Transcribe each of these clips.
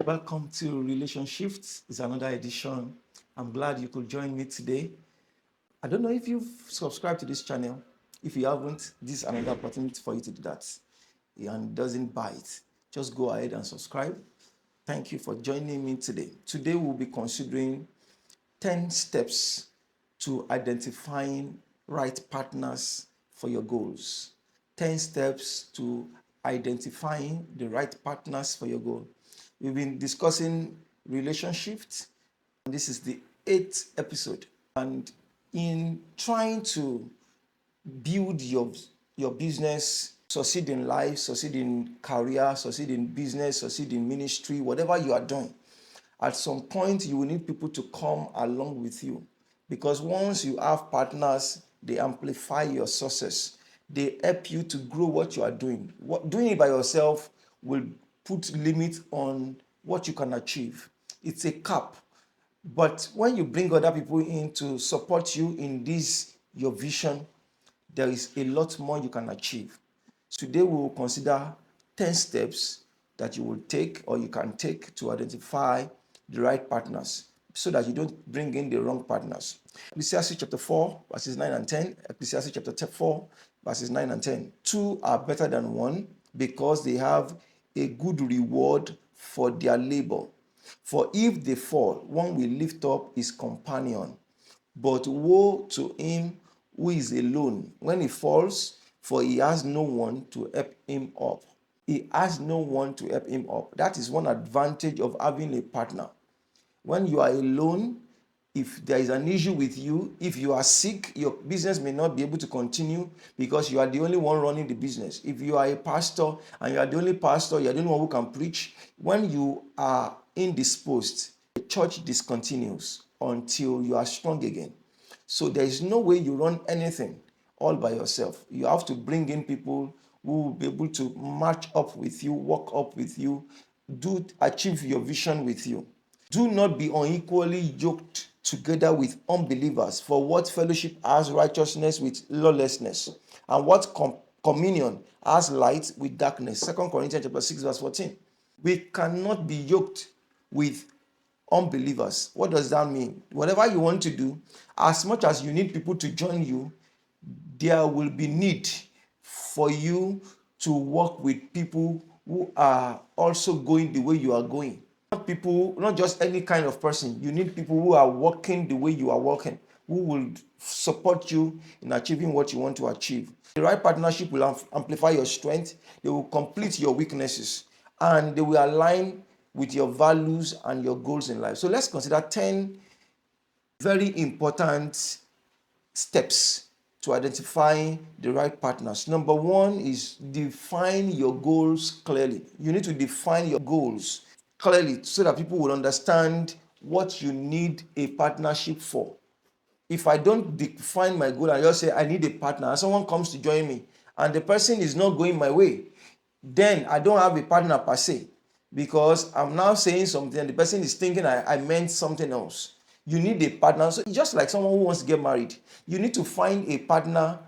welcome to RelationShift. It's another edition. I'm glad you could join me today. I don't know if you've subscribed to this channel. If you haven't, this is another opportunity for you to do that. And it doesn't bite. Just go ahead and subscribe. Thank you for joining me today. Today we'll be considering 10 steps to identifying right partners for your goals. 10 steps to identifying the right partners for your goal. We've been discussing RelationShift. This is the 8th episode. And in trying to build your business, succeed in life, succeed in career, succeed in business, succeed in ministry, whatever you are doing, at some point you will need people to come along with you, because once you have partners, they amplify your success. They help you to grow what you are doing. Doing it by yourself will put limit on what you can achieve. It's a cap. But when you bring other people in to support you in this your vision, there is a lot more you can achieve. Today we will consider 10 steps that you will take or you can take to identify the right partners so that you don't bring in the wrong partners. Ecclesiastes chapter 4, verses 9 and 10. Ecclesiastes chapter 4, verses 9 and 10. Two are better than one because they have a good reward for their labor. For if they fall, one will lift up his companion. But woe to him who is alone when he falls, for he has no one to help him up. He has no one to help him up. That is one advantage of having a partner. When you are alone, if there is an issue with you, if you are sick, your business may not be able to continue because you are the only one running the business. If you are a pastor and you are the only pastor, you are the only one who can preach, when you are indisposed, the church discontinues until you are strong again. So there is no way you run anything all by yourself. You have to bring in people who will be able to match up with you, work up with you, achieve your vision with you. Do not be unequally yoked together with unbelievers. For what fellowship has righteousness with lawlessness? And what communion has light with darkness? 2 Corinthians chapter 6, verse 14. We cannot be yoked with unbelievers. What does that mean? Whatever you want to do, as much as you need people to join you, there will be need for you to work with people who are also going the way you are going. Not just any kind of person. You need people who are working the way you are working, who will support you in achieving what you want to achieve. The right partnership will amplify your strength. They will complete your weaknesses, and they will align with your values and your goals in life. So let's consider 10 very important steps to identify the right partners. Number one is define your goals clearly. You need to define your goals clearly so that people will understand what you need a partnership for. If I don't define my goal and just say I need a partner and someone comes to join me and the person is not going my way, then I don't have a partner per se, because I'm now saying something and the person is thinking I meant something else. You need a partner. So just like someone who wants to get married, you need to find a partner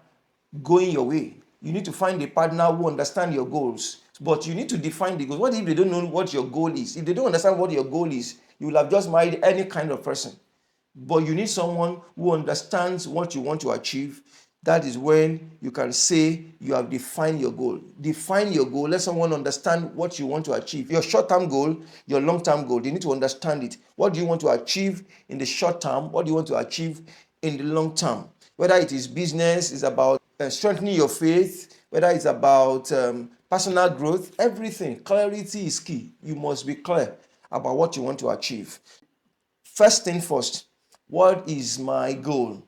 going your way. You need to find a partner who understands your goals. But you need to define the goals. What if they don't know what your goal is? If they don't understand what your goal is, you will have just married any kind of person. But you need someone who understands what you want to achieve. That is when you can say you have defined your goal. Define your goal. Let someone understand what you want to achieve. Your short-term goal, your long-term goal. They need to understand it. What do you want to achieve in the short term? What do you want to achieve in the long term? Whether it is business, it's about strengthening your faith, whether it's about personal growth, everything. Clarity is key. You must be clear about what you want to achieve. First thing first, what is my goal?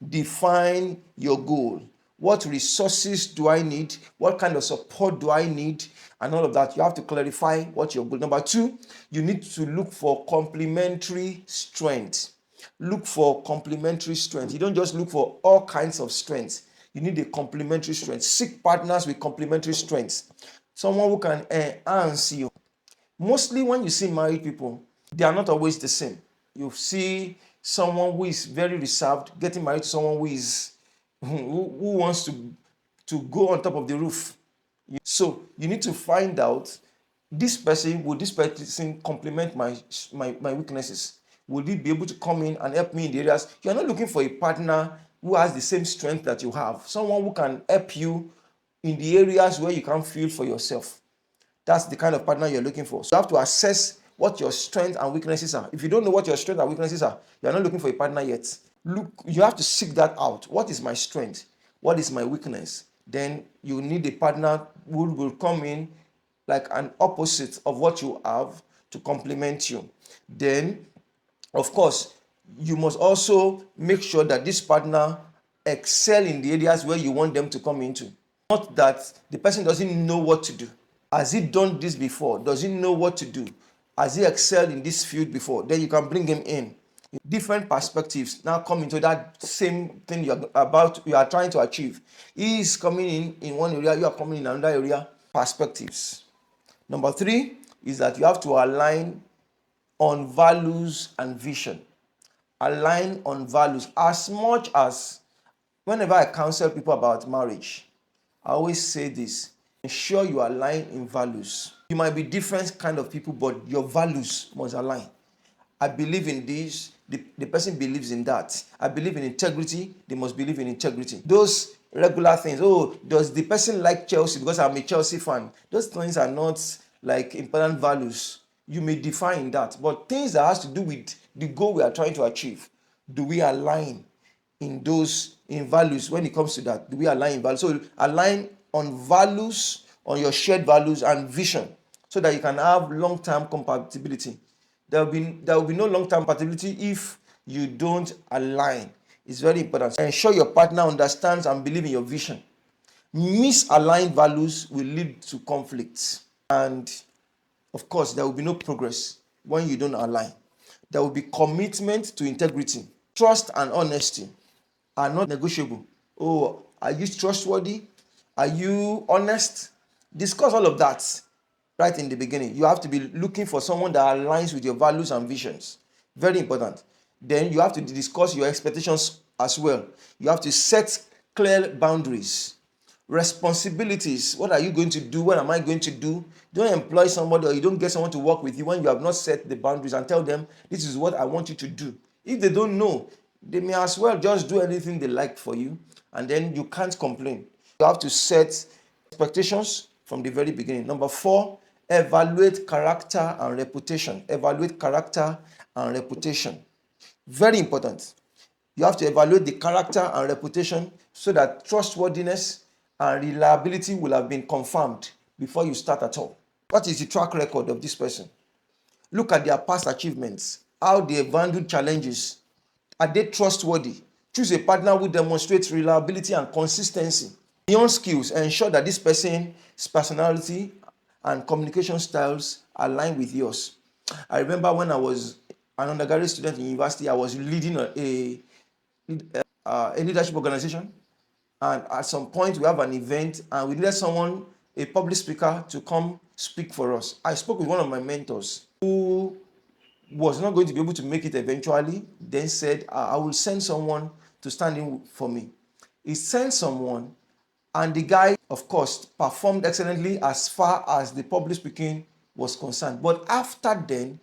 Define your goal. What resources do I need? What kind of support do I need? And all of that. You have to clarify what your goal. Number two, you need to look for complementary strength. Look for complementary strength. You don't just look for all kinds of strengths. You need a complementary strength. Seek partners with complementary strengths. Someone who can enhance you. Mostly when you see married people, they are not always the same. You see someone who is very reserved getting married to someone who wants to go on top of the roof. So you need to find out Will this person complement my weaknesses? Will he be able to come in and help me in the areas? You're not looking for a partner who has the same strength that you have, someone who can help you in the areas where you can't feel for yourself. That's the kind of partner you're looking for. So you have to assess what your strengths and weaknesses are. If you don't know what your strengths and weaknesses are, you're not looking for a partner yet. Look, you have to seek that out. What is my strength? What is my weakness? Then you need a partner who will come in like an opposite of what you have to complement you. Then, of course, you must also make sure that this partner excel in the areas where you want them to come into. Not that the person doesn't know what to do. Has he done this before? Does he know what to do? Has he excelled in this field before? Then you can bring him in. Different perspectives now come into that same thing you are trying to achieve. He is coming in one area, you are coming in another area. Perspectives. Number 3 is that you have to align on values and vision. Align on values. As much as whenever I counsel people about marriage, I always say this: ensure you align in values. You might be different kind of people, but your values must align. I believe in this, the person believes in that. I believe in integrity, they must believe in integrity. Those regular things. Oh, does the person like Chelsea because I'm a Chelsea fan? Those things are not like important values. You may define that, but things that has to do with the goal we are trying to achieve, do we align in values? When it comes to that, do we align in values? So align on values, on your shared values and vision, so that you can have long-term compatibility. There will be no long-term compatibility if you don't align. It's very important. Ensure your partner understands and believes in your vision. Misaligned values will lead to conflicts, and of course there will be no progress when you don't align. There will be commitment to integrity. Trust and honesty are not negotiable. Oh, are you trustworthy? Are you honest? Discuss all of that right in the beginning. You have to be looking for someone that aligns with your values and visions. Very important. Then you have to discuss your expectations as well. You have to set clear boundaries. Responsibilities. What are you going to do? What am I going to do? Don't employ somebody, or you don't get someone to work with you when you have not set the boundaries and tell them, this is what I want you to do. If they don't know, they may as well just do anything they like for you, and then you can't complain. You have to set expectations from the very beginning. Number 4, evaluate character and reputation. Evaluate character and reputation. Very important. You have to evaluate the character and reputation so that trustworthiness and reliability will have been confirmed before you start at all. What is the track record of this person? Look at their past achievements, how they have handled challenges. Are they trustworthy? Choose a partner who demonstrates reliability and consistency. Beyond skills, ensure that this person's personality and communication styles align with yours. I remember when I was an undergraduate student in university, I was leading a leadership organization, and at some point we have an event and we needed someone, a public speaker, to come speak for us. I spoke with one of my mentors who was not going to be able to make it eventually, then said, I will send someone to stand in for me. He sent someone, and the guy, of course, performed excellently as far as the public speaking was concerned. But after then,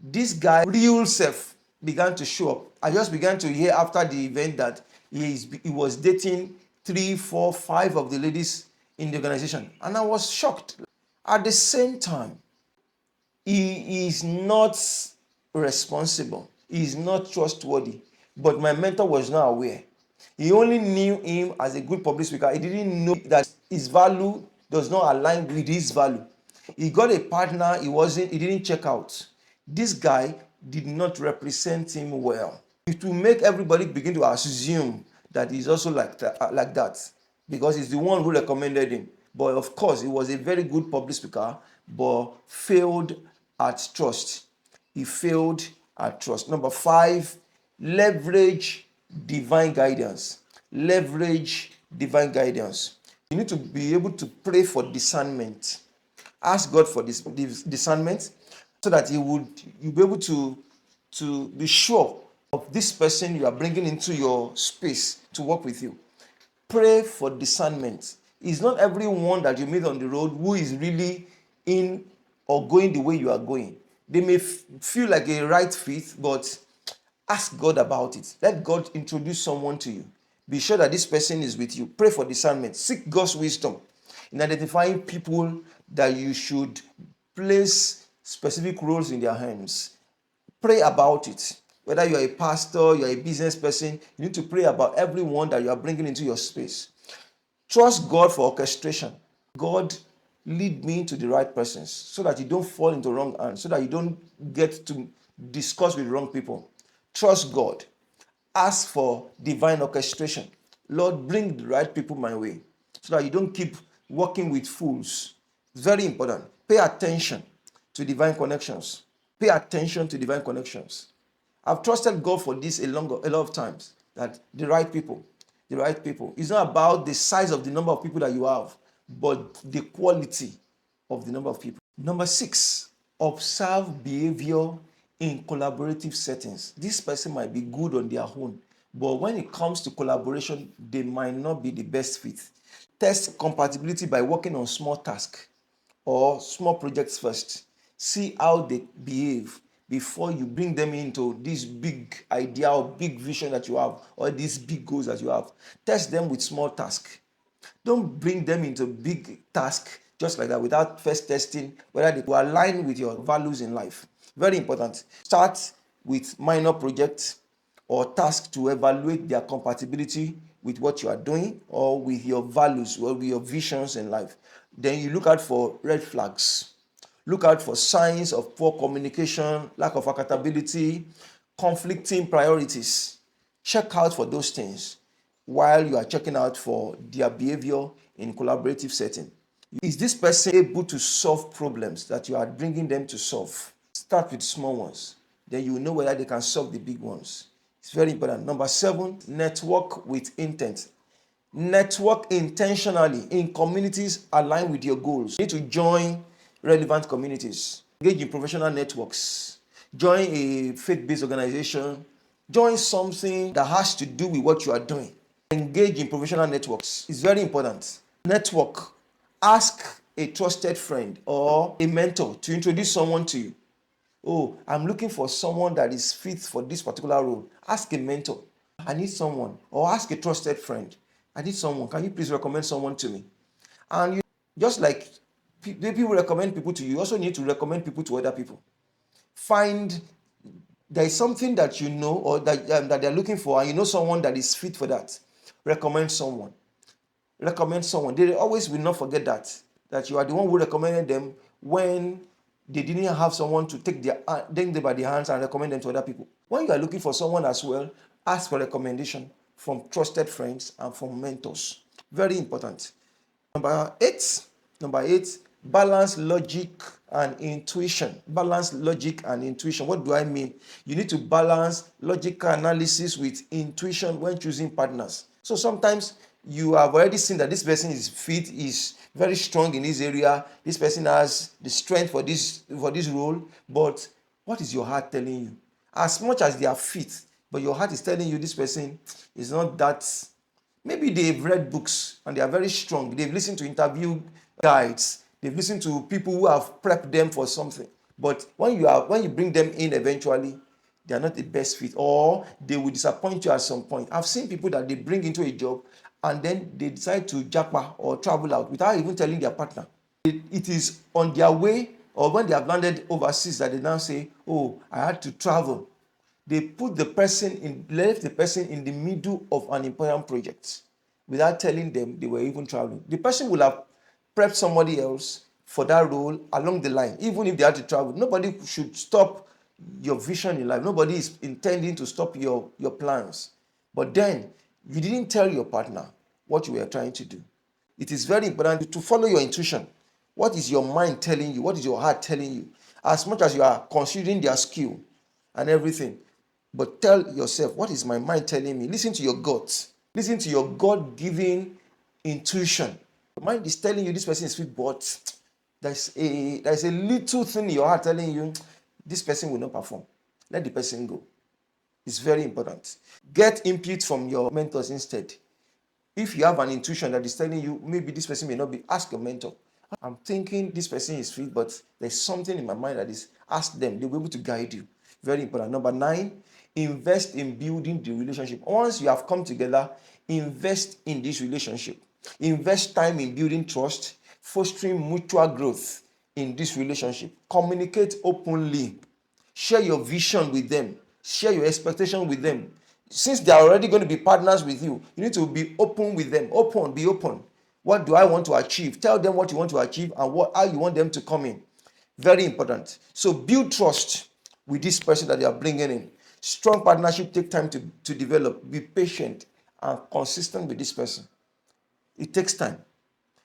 this guy real self began to show up. I just began to hear after the event that he was dating 3, 4, 5 of the ladies in the organization, and I was shocked. At the same time, he is not responsible, he is not trustworthy, but my mentor was not aware. He only knew him as a good public speaker. He didn't know that his value does not align with his value. He got a partner he didn't check out. This guy did not represent him well. It will make everybody begin to assume that he's also like that because he's the one who recommended him. But of course, he was a very good public speaker, but failed at trust. He failed at trust. Number 5, leverage divine guidance. Leverage divine guidance. You need to be able to pray for discernment. Ask God for this discernment so that you'll be able to be sure of this person you are bringing into your space to work with you. Pray for discernment. It's not everyone that you meet on the road who is really in or going the way you are going. They may feel like a right fit, but ask God about it. Let God introduce someone to you. Be sure that this person is with you. Pray for discernment. Seek God's wisdom in identifying people that you should place specific roles in their hands. Pray about it. Whether you're a pastor, you're a business person, you need to pray about everyone that you are bringing into your space. Trust God for orchestration. God, lead me to the right persons so that you don't fall into wrong hands, so that you don't get to discuss with wrong people. Trust God. Ask for divine orchestration. Lord, bring the right people my way so that you don't keep working with fools. It's very important. Pay attention to divine connections. Pay attention to divine connections. I've trusted God for this a lot of times, that the right people. It's not about the size of the number of people that you have, but the quality of the number of people. Number 6, observe behavior in collaborative settings. This person might be good on their own, but when it comes to collaboration, they might not be the best fit. Test compatibility by working on small tasks or small projects first. See how they behave before you bring them into this big idea or big vision that you have, or these big goals that you have. Test them with small tasks. Don't bring them into big task just like that without first testing whether they will align with your values in life. Very important. Start with minor projects or tasks to evaluate their compatibility with what you are doing or with your values or with your visions in life. Then you look out for red flags. Look out for signs of poor communication, lack of accountability, conflicting priorities. Check out for those things while you are checking out for their behavior in collaborative setting. Is this person able to solve problems that you are bringing them to solve? Start with small ones. Then you will know whether they can solve the big ones. It's very important. Number 7, network with intent. Network intentionally in communities aligned with your goals. You need to join relevant communities. Engage in professional networks. Join a faith-based organization. Join something that has to do with what you are doing. Engage in professional networks. It's very important. Network. Ask a trusted friend or a mentor to introduce someone to you. Oh, I'm looking for someone that is fit for this particular role. Ask a mentor. I need someone. Or ask a trusted friend. I need someone. Can you please recommend someone to me? And just like people recommend people to you, you also need to recommend people to other people. Find there is something that you know or that they're looking for, and you know someone that is fit for that. Recommend someone. Recommend someone. They always will not forget that you are the one who recommended them when they didn't have someone to take them by the hands and recommend them to other people. When you are looking for someone as well, ask for recommendation from trusted friends and from mentors. Very important. Number eight, balance logic and intuition. Balance logic and intuition. What do I mean? You need to balance logical analysis with intuition when choosing partners. So sometimes you have already seen that this person is fit, is very strong in this area. This person has the strength for this role. But what is your heart telling you? As much as they are fit, but your heart is telling you this person is not that. Maybe they've read books and they are very strong. They've listened to interview guides. They've listened to people who have prepped them for something. But when you bring them in eventually, they are not the best fit, or they will disappoint you at some point. I've seen people that they bring into a job and then they decide to japa or travel out without even telling their partner. It is on their way or when they have landed overseas that they now say, oh, I had to travel. They left the person in the middle of an important project without telling them they were even traveling. The person will have prepped somebody else for that role along the line, even if they had to travel. Nobody should stop your vision in life. Nobody is intending to stop your plans. But then you didn't tell your partner what you were trying to do. It is very important to follow your intuition. What is your mind telling you? What is your heart telling you? As much as you are considering their skill and everything, but tell yourself, what is my mind telling me? Listen to your gut. Listen to your God-given intuition. Your mind is telling you this person is fit, but there's a little thing in your heart telling you this person will not perform. Let the person go. It's very important. Get input from your mentors instead. If you have an intuition that is telling you maybe this person may not be, ask your mentor. I'm thinking this person is fit, but there's something in my mind that is, ask them. They'll be able to guide you. Very important. Number 9, invest in building the relationship. Once you have come together, invest in this relationship. Invest time in building trust, fostering mutual growth in this relationship. Communicate openly. Share your vision with them. Share your expectation with them. Since they are already going to be partners with you, you need to be open with them. Be open. What do I want to achieve? Tell them what you want to achieve and how you want them to come in. Very important. So build trust with this person that you are bringing in. Strong partnership take time to develop. Be patient and consistent with this person. It takes time.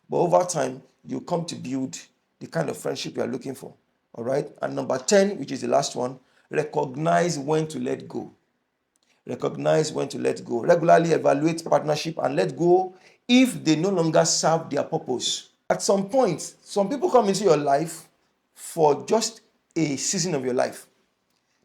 But over time, you come to build the kind of friendship you are looking for. All right. And number 10, which is the last one, recognize when to let go. Recognize when to let go. Regularly evaluate partnership and let go if they no longer serve their purpose. At some point, some people come into your life for just a season of your life.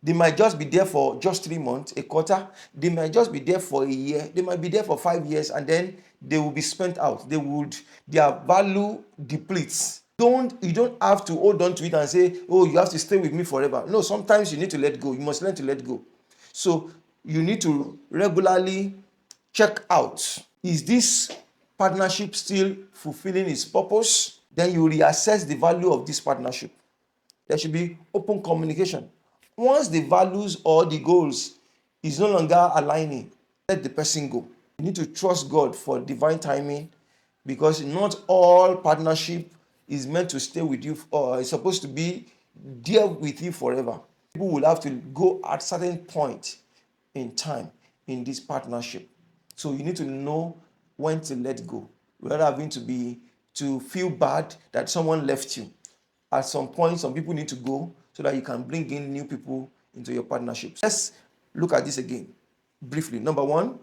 They might just be there for just 3 months, a quarter. They might just be there for a year. They might be there for 5 years, and then they will be spent out. Their value depletes. You don't have to hold on to it and say, oh, you have to stay with me forever. No, sometimes you need to let go. You must learn to let go. So you need to regularly check out, is this partnership still fulfilling its purpose? Then you reassess the value of this partnership. There should be open communication. Once the values or the goals is no longer aligning, let the person go. You need to trust God for divine timing, because not all partnership is meant to stay with you or is supposed to be there with you forever. People will have to go at certain point in time in this partnership. So you need to know when to let go, without having to feel bad that someone left you. At some point, some people need to go so that you can bring in new people into your partnerships. Let's look at this again briefly. Number 1,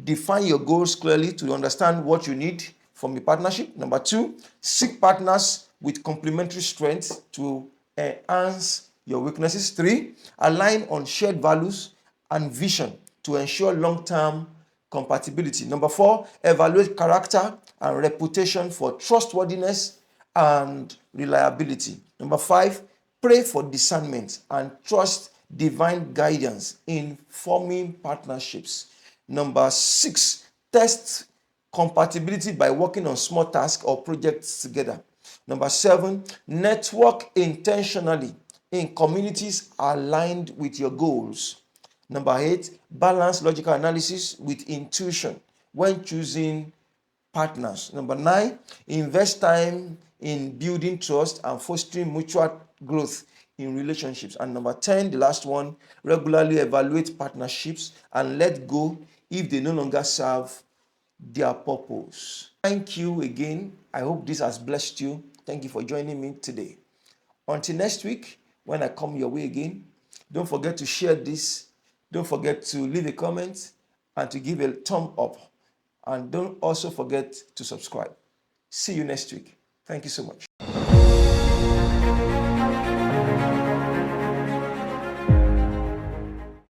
define your goals clearly to understand what you need from a partnership. Number 2, seek partners with complementary strengths to enhance your weaknesses. 3, align on shared values and vision to ensure long-term compatibility. Number 4, evaluate character and reputation for trustworthiness and reliability. Number 5, pray for discernment and trust divine guidance in forming partnerships. Number 6, test compatibility by working on small tasks or projects together. Number 7, network intentionally in communities aligned with your goals. Number 8, balance logical analysis with intuition when choosing partners. Number 9, invest time in building trust and fostering mutual growth in relationships. And number 10, the last one, regularly evaluate partnerships and let go if they no longer serve their purpose. Thank you again. I hope this has blessed you. Thank you for joining me today. Until next week, when I come your way again, don't forget to share this. Don't forget to leave a comment and to give a thumb up. And don't also forget to subscribe. See you next week. Thank you so much.